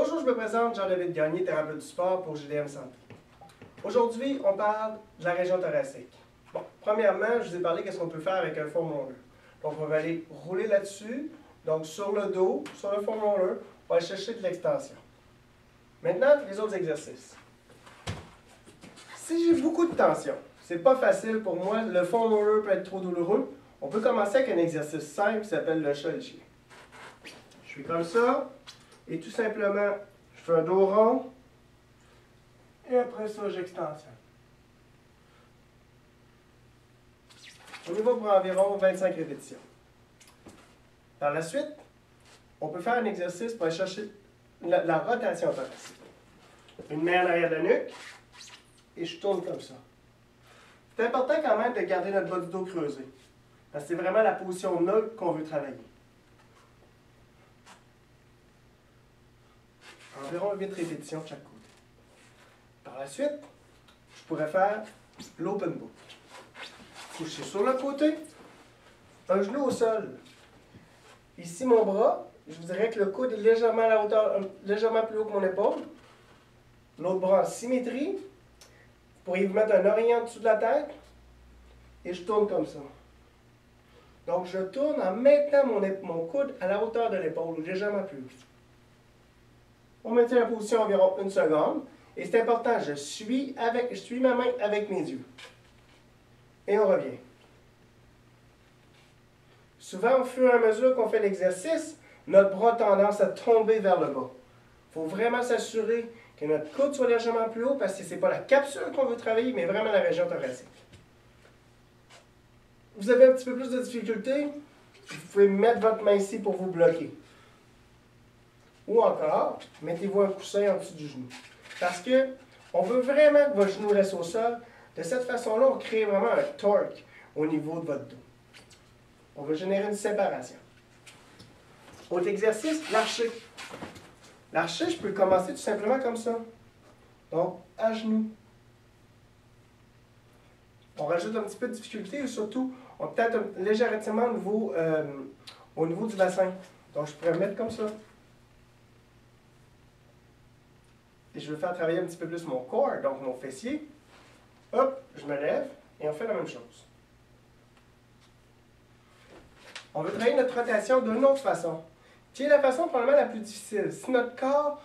Bonjour, je me présente Jean-David Gagné, thérapeute du sport pour JDM Santé. Aujourd'hui, on parle de la région thoracique. Bon, premièrement, je vous ai parlé qu'est-ce qu'on peut faire avec un foam roller. Donc, on va aller rouler là-dessus, donc sur le dos, sur le foam roller, on va aller chercher de l'extension. Maintenant, les autres exercices. Si j'ai beaucoup de tension, c'est pas facile pour moi, le foam roller peut être trop douloureux, on peut commencer avec un exercice simple qui s'appelle le chat et le chien. Je suis comme ça, et tout simplement, je fais un dos rond, et après ça, j'extensionne. On y va pour environ 25 répétitions. Par la suite, on peut faire un exercice pour aller chercher la rotation thoracique. Une main en arrière de la nuque, et je tourne comme ça. C'est important quand même de garder notre bas du dos creusé, parce que c'est vraiment la position neutre qu'on veut travailler. Environ 8 répétitions de chaque côté. Par la suite, je pourrais faire l'open book. Coucher sur le côté, un genou au sol. Ici, mon bras, je vous dirais que le coude est légèrement à la hauteur, légèrement plus haut que mon épaule. L'autre bras en symétrie. Vous pourriez vous mettre un oreiller en dessous de la tête. Et je tourne comme ça. Donc, je tourne en maintenant mon coude à la hauteur de l'épaule, légèrement plus haut. On maintient la position environ 1 seconde. Et c'est important, je suis ma main avec mes yeux. Et on revient. Souvent, au fur et à mesure qu'on fait l'exercice, notre bras a tendance à tomber vers le bas. Il faut vraiment s'assurer que notre coude soit légèrement plus haut parce que ce n'est pas la capsule qu'on veut travailler, mais vraiment la région thoracique. Vous avez un petit peu plus de difficulté, vous pouvez mettre votre main ici pour vous bloquer. Ou encore, mettez-vous un coussin en dessous du genou. Parce que on veut vraiment que votre genou reste au sol. De cette façon-là, on crée vraiment un torque au niveau de votre dos. On va générer une séparation. Autre exercice, l'archer. L'archer, je peux commencer tout simplement comme ça. Donc, à genoux. On rajoute un petit peu de difficulté et surtout, on a peut-être un léger étirement au niveau du bassin. Donc, je pourrais me mettre comme ça. Et je vais faire travailler un petit peu plus mon corps, donc mon fessier. Hop, je me lève et on fait la même chose. On veut travailler notre rotation d'une autre façon, qui est la façon probablement la plus difficile. Si notre corps,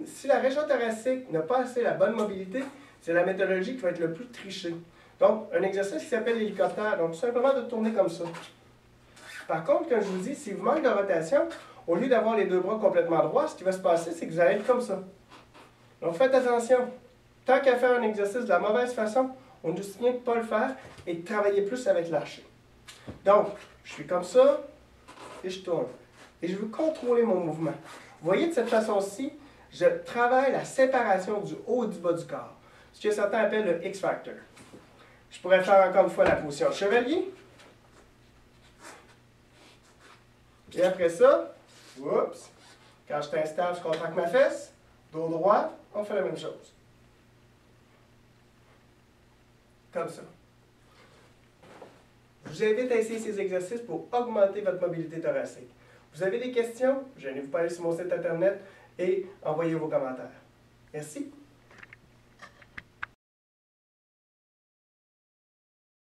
si la région thoracique n'a pas assez la bonne mobilité, c'est la méthodologie qui va être le plus trichée. Donc, un exercice qui s'appelle l'hélicoptère, donc tout simplement de tourner comme ça. Par contre, comme je vous dis, si vous manquez de rotation, au lieu d'avoir les deux bras complètement droits, ce qui va se passer, c'est que vous allez être comme ça. Donc, faites attention. Tant qu'à faire un exercice de la mauvaise façon, on nous dit de ne pas le faire et de travailler plus avec l'archer. Donc, je suis comme ça et je tourne. Et je veux contrôler mon mouvement. Vous voyez, de cette façon-ci, je travaille la séparation du haut et du bas du corps. Ce que certains appellent le X-Factor. Je pourrais faire encore une fois la position chevalier. Et après ça, oups, quand je t'installe, je contracte ma fesse. Dos droit, on fait la même chose. Comme ça. Je vous invite à essayer ces exercices pour augmenter votre mobilité thoracique. Vous avez des questions? Gênez-vous pas aller sur mon site internet et envoyez vos commentaires. Merci.